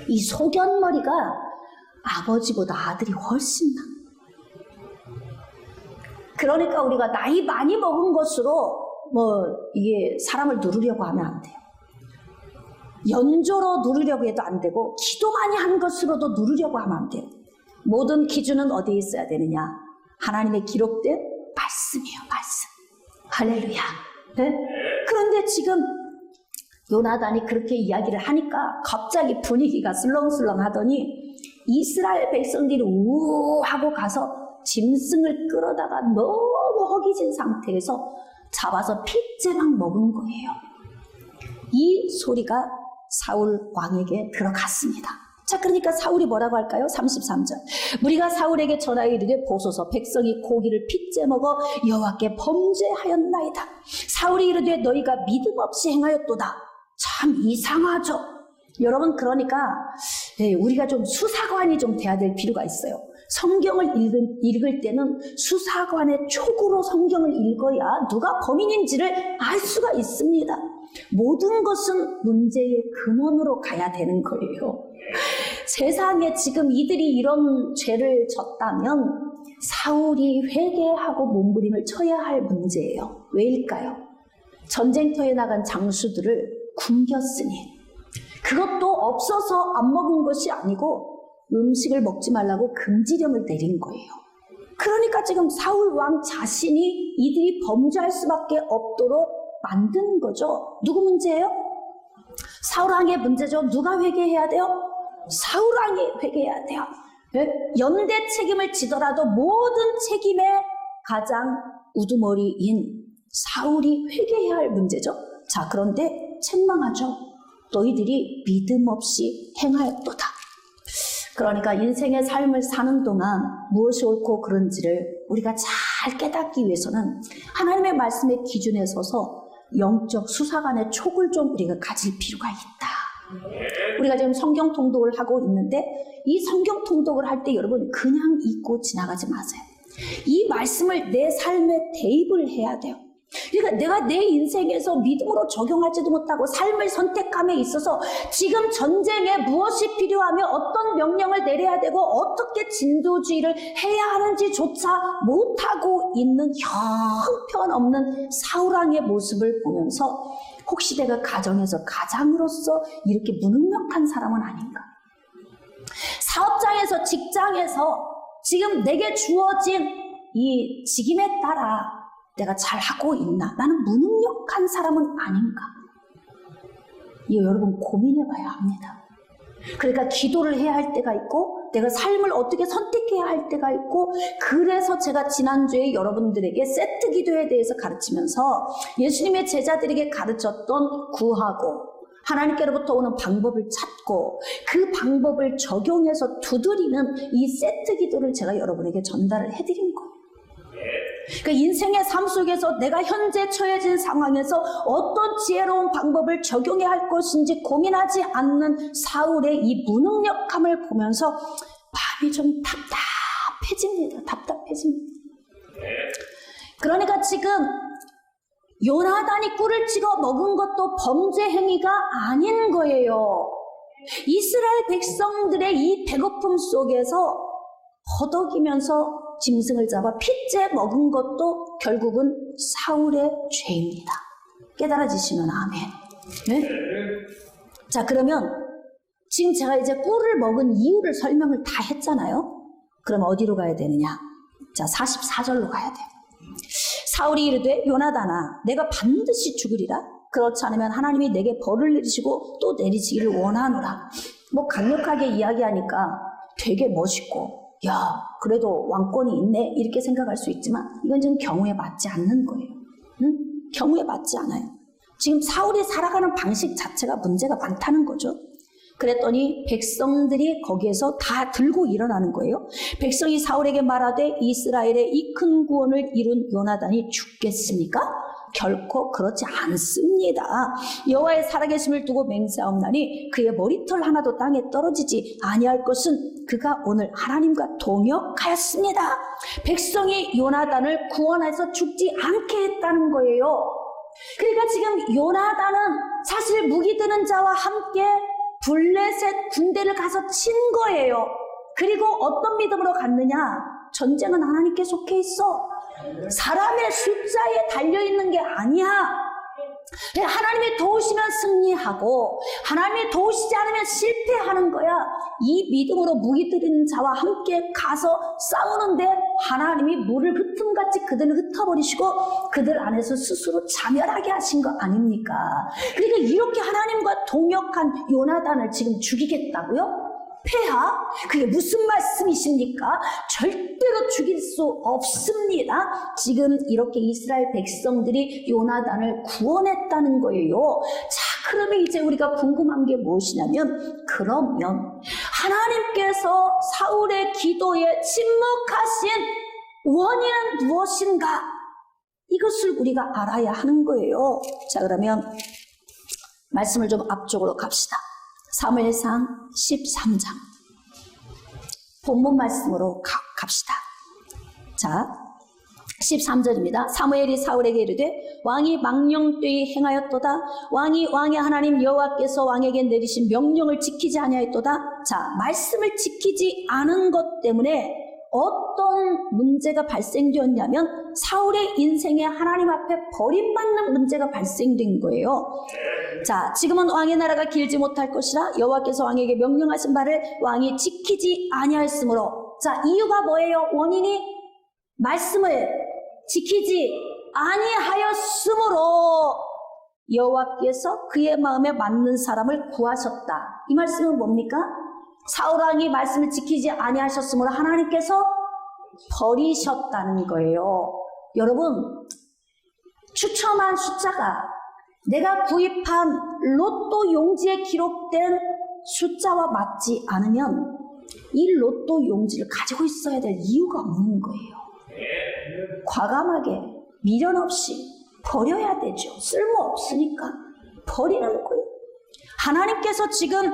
이 소견머리가 아버지보다 아들이 훨씬 나아. 그러니까 우리가 나이 많이 먹은 것으로 이게 사람을 누르려고 하면 안 돼요. 연조로 누르려고 해도 안 되고 기도 많이 한 것으로도 누르려고 하면 안 돼요. 모든 기준은 어디에 있어야 되느냐? 하나님의 기록된 말씀이에요. 말씀. 할렐루야. 네? 그런데 지금 요나단이 그렇게 이야기를 하니까 갑자기 분위기가 슬렁슬렁 하더니 이스라엘 백성들이 우하고 가서 짐승을 끌어다가 너무 허기진 상태에서 잡아서 핏째막 먹은 거예요. 이 소리가 사울 왕에게 들어갔습니다. 자, 그러니까 사울이 뭐라고 할까요? 33절. 무리가 사울에게 전하여 이르되 보소서, 백성이 고기를 핏째 먹어 여호와께 범죄하였나이다. 사울이 이르되 너희가 믿음 없이 행하였도다. 참 이상하죠. 여러분, 그러니까 우리가 좀 수사관이 좀 돼야 될 필요가 있어요. 성경을 읽을 때는 수사관의 촉으로 성경을 읽어야 누가 범인인지를 알 수가 있습니다. 모든 것은 문제의 근원으로 가야 되는 거예요. 세상에 지금 이들이 이런 죄를 졌다면 사울이 회개하고 몸부림을 쳐야 할 문제예요. 왜일까요? 전쟁터에 나간 장수들을 굶겼으니, 그것도 없어서 안 먹은 것이 아니고 음식을 먹지 말라고 금지령을 내린 거예요. 그러니까 지금 사울 왕 자신이 이들이 범죄할 수밖에 없도록 만든 거죠. 누구 문제예요? 사울 왕의 문제죠. 누가 회개해야 돼요? 사울 왕이 회개해야 돼요. 연대 책임을 지더라도 모든 책임의 가장 우두머리인 사울이 회개해야 할 문제죠. 자, 그런데 책망하죠. 너희들이 믿음 없이 행하였도다. 그러니까 인생의 삶을 사는 동안 무엇이 옳고 그른지를 우리가 잘 깨닫기 위해서는 하나님의 말씀의 기준에 서서 영적 수사관의 촉을 좀 우리가 가질 필요가 있다. 우리가 지금 성경 통독을 하고 있는데 이 성경 통독을 할 때 여러분 그냥 읽고 지나가지 마세요. 이 말씀을 내 삶에 대입을 해야 돼요. 그러니까 내가 내 인생에서 믿음으로 적용하지도 못하고 삶을 선택함에 있어서 지금 전쟁에 무엇이 필요하며 어떤 명령을 내려야 되고 어떻게 진도주의를 해야 하는지조차 못하고 있는 형편없는 사울왕의 모습을 보면서 혹시 내가 가정에서 가장으로서 이렇게 무능력한 사람은 아닌가? 사업장에서 직장에서 지금 내게 주어진 이 직임에 따라 내가 잘하고 있나? 나는 무능력한 사람은 아닌가? 이거 여러분 고민해 봐야 합니다. 그러니까 기도를 해야 할 때가 있고 내가 삶을 어떻게 선택해야 할 때가 있고 그래서 제가 지난주에 여러분들에게 세트 기도에 대해서 가르치면서 예수님의 제자들에게 가르쳤던 구하고 하나님께로부터 오는 방법을 찾고 그 방법을 적용해서 두드리는 이 세트 기도를 제가 여러분에게 전달을 해드린 거예요. 그러니까 인생의 삶 속에서 내가 현재 처해진 상황에서 어떤 지혜로운 방법을 적용해야 할 것인지 고민하지 않는 사울의 이 무능력함을 보면서 마음이 좀 답답해집니다. 그러니까 지금 요나단이 꿀을 찍어 먹은 것도 범죄 행위가 아닌 거예요. 이스라엘 백성들의 이 배고픔 속에서 허덕이면서 짐승을 잡아 핏째 먹은 것도 결국은 사울의 죄입니다. 깨달아지시면 아멘. 네? 자, 그러면 지금 제가 이제 꿀을 먹은 이유를 설명을 다 했잖아요. 그럼 어디로 가야 되느냐? 자, 44절로 가야 돼요. 사울이 이르되 요나단아 내가 반드시 죽으리라. 그렇지 않으면 하나님이 내게 벌을 내리시고 또 내리시기를 원하노라. 뭐 강력하게 이야기하니까 되게 멋있고 야 그래도 왕권이 있네 이렇게 생각할 수 있지만 이건 지금 경우에 맞지 않는 거예요. 응? 경우에 맞지 않아요. 지금 사울이 살아가는 방식 자체가 문제가 많다는 거죠. 그랬더니 백성들이 거기에서 다 들고 일어나는 거예요. 백성이 사울에게 말하되 이스라엘의 이 큰 구원을 이룬 요나단이 죽겠습니까? 결코 그렇지 않습니다. 여호와의 살아계심을 두고 맹세하옵나니 그의 머리털 하나도 땅에 떨어지지 아니할 것은 그가 오늘 하나님과 동역하였습니다. 백성이 요나단을 구원해서 죽지 않게 했다는 거예요. 그러니까 지금 요나단은 사실 무기 드는 자와 함께 블레셋 군대를 가서 친 거예요. 그리고 어떤 믿음으로 갔느냐? 전쟁은 하나님께 속해 있어. 사람의 숫자에 달려있는 게 아니야. 하나님이 도우시면 승리하고 하나님이 도우시지 않으면 실패하는 거야. 이 믿음으로 무기 드리는 자와 함께 가서 싸우는데 하나님이 물을 흩음같이 그들을 흩어버리시고 그들 안에서 스스로 자멸하게 하신 거 아닙니까? 그러니까 이렇게 하나님과 동역한 요나단을 지금 죽이겠다고요? 폐하? 그게 무슨 말씀이십니까? 절대로 죽일 수 없습니다. 지금 이렇게 이스라엘 백성들이 요나단을 구원했다는 거예요. 자, 그러면 이제 우리가 궁금한 게 무엇이냐면 그러면 하나님께서 사울의 기도에 침묵하신 원인은 무엇인가? 이것을 우리가 알아야 하는 거예요. 자, 그러면 말씀을 좀 앞쪽으로 갑시다. 사무엘상 13장 본문 말씀으로 갑시다. 자, 13절입니다. 사무엘이 사울에게 이르되 왕이 망령되이 행하였도다. 왕이 왕의 하나님 여호와께서 왕에게 내리신 명령을 지키지 아니하였도다. 자, 말씀을 지키지 않은 것 때문에 어떤 문제가 발생되었냐면 사울의 인생에 하나님 앞에 버림받는 문제가 발생된 거예요. 자, 지금은 왕의 나라가 길지 못할 것이라 여호와께서 왕에게 명령하신 바를 왕이 지키지 아니하였으므로. 자, 이유가 뭐예요? 원인이 말씀을 지키지 아니하였으므로 여호와께서 그의 마음에 맞는 사람을 구하셨다. 이 말씀은 뭡니까? 사울왕이 말씀을 지키지 아니하셨으므로 하나님께서 버리셨다는 거예요. 여러분, 추첨한 숫자가 내가 구입한 로또 용지에 기록된 숫자와 맞지 않으면 이 로또 용지를 가지고 있어야 될 이유가 없는 거예요. 과감하게 미련 없이 버려야 되죠. 쓸모없으니까 버리는 거예요. 하나님께서 지금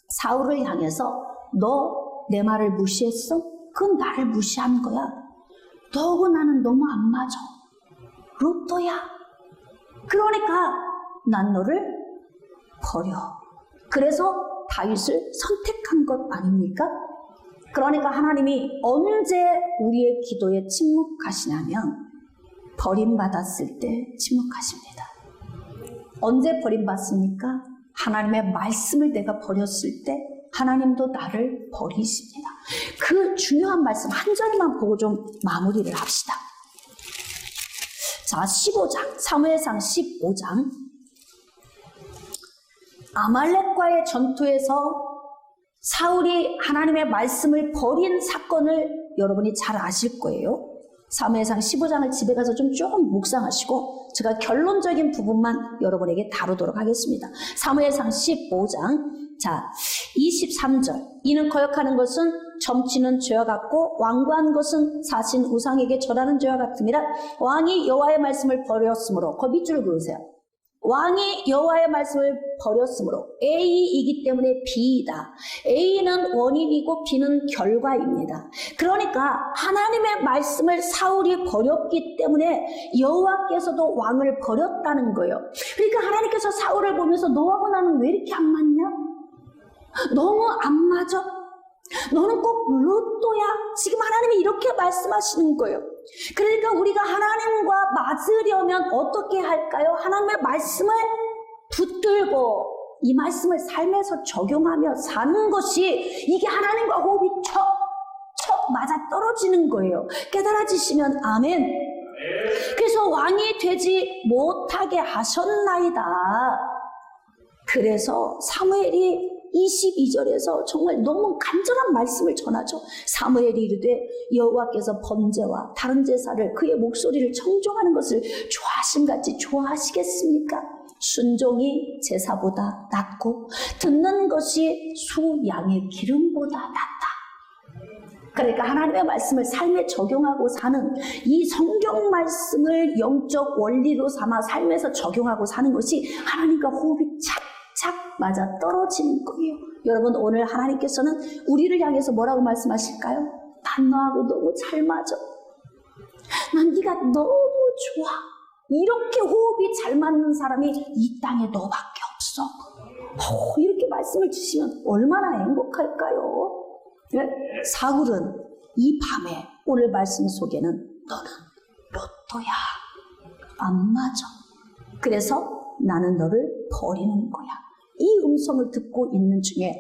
사울을 향해서 너 내 말을 무시했어? 그건 나를 무시한 거야. 너하고 나는 너무 안 맞아. 로또야. 그러니까 난 너를 버려. 그래서 다윗을 선택한 것 아닙니까? 그러니까 하나님이 언제 우리의 기도에 침묵하시냐면 버림받았을 때 침묵하십니다. 언제 버림받습니까? 하나님의 말씀을 내가 버렸을 때 하나님도 나를 버리십니다. 그 중요한 말씀 한 절만 보고 좀 마무리를 합시다. 자, 15장, 사무엘상 15장. 아말렉과의 전투에서 사울이 하나님의 말씀을 버린 사건을 여러분이 잘 아실 거예요. 사무엘상 15장을 집에 가서 좀 묵상하시고 제가 결론적인 부분만 여러분에게 다루도록 하겠습니다. 사무엘상 15장 자 23절 이는 거역하는 것은 점치는 죄와 같고 완고한 것은 사신 우상에게 절하는 죄와 같음이라. 왕이 여호와의 말씀을 버렸으므로 그 밑줄을 그으세요. 왕이 여호와의 말씀을 버렸으므로 A이기 때문에 B이다. A는 원인이고 B는 결과입니다. 그러니까 하나님의 말씀을 사울이 버렸기 때문에 여호와께서도 왕을 버렸다는 거예요. 그러니까 하나님께서 사울을 보면서 너하고 나는 왜 이렇게 안 맞냐? 너무 안 맞아? 너는 꼭 로또야? 지금 하나님이 이렇게 말씀하시는 거예요. 그러니까 우리가 하나님과 맞으려면 어떻게 할까요? 하나님의 말씀을 붙들고 이 말씀을 삶에서 적용하며 사는 것이 이게 하나님과 호흡이 척 맞아 떨어지는 거예요. 깨달아지시면 아멘. 그래서 왕이 되지 못하게 하셨나이다. 그래서 사무엘이 22절에서 정말 너무 간절한 말씀을 전하죠. 사무엘이 이르되 여호와께서 번제와 다른 제사를 그의 목소리를 청종하는 것을 좋아하심같이 좋아하시겠습니까? 순종이 제사보다 낫고 듣는 것이 수 양의 기름보다 낫다. 그러니까 하나님의 말씀을 삶에 적용하고 사는 이 성경 말씀을 영적 원리로 삼아 삶에서 적용하고 사는 것이 하나님과 호흡이 착 맞아 떨어지는 거예요. 여러분 오늘 하나님께서는 우리를 향해서 뭐라고 말씀하실까요? 난 너하고 너무 잘 맞아. 난 네가 너무 좋아. 이렇게 호흡이 잘 맞는 사람이 이 땅에 너밖에 없어. 이렇게 말씀을 주시면 얼마나 행복할까요? 네? 사울은 이 밤에 오늘 말씀 속에는 너는 로또야. 안 맞아. 그래서 나는 너를 버리는 거야. 이 음성을 듣고 있는 중에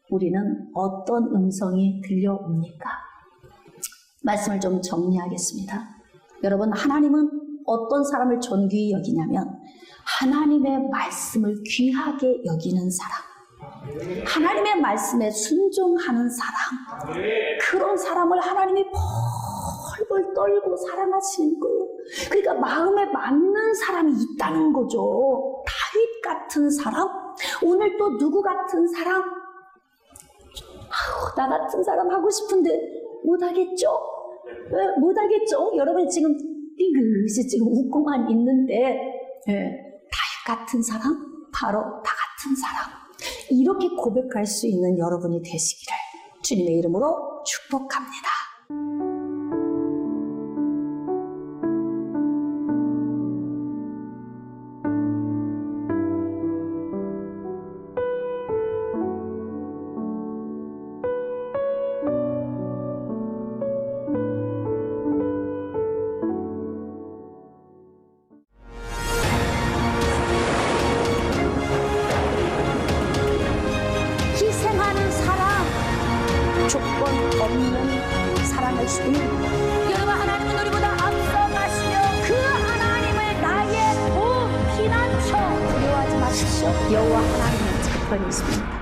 우리는 어떤 음성이 들려옵니까? 말씀을 좀 정리하겠습니다. 여러분 하나님은 어떤 사람을 존귀히 여기냐면 하나님의 말씀을 귀하게 여기는 사람, 하나님의 말씀에 순종하는 사람, 그런 사람을 하나님이 벌벌 떨고 사랑하시는 거예요. 그러니까 마음에 맞는 사람이 있다는 거죠. 다윗 같은 사람, 오늘 또 누구 같은 사람? 나 같은 사람 하고 싶은데 못하겠죠? 왜 못하겠죠? 여러분 지금 띵긋이 지금 웃고만 있는데 다윗 같은 사람? 바로 나 같은 사람. 이렇게 고백할 수 있는 여러분이 되시기를 주님의 이름으로 축복합니다. 없는 사랑할 수 있는 여러분 하나님은 우리보다 앞서가시며 그 하나님을 나의 피난처 두려워하지 마십시오. 여호와 하나님은 참편이 있습니다.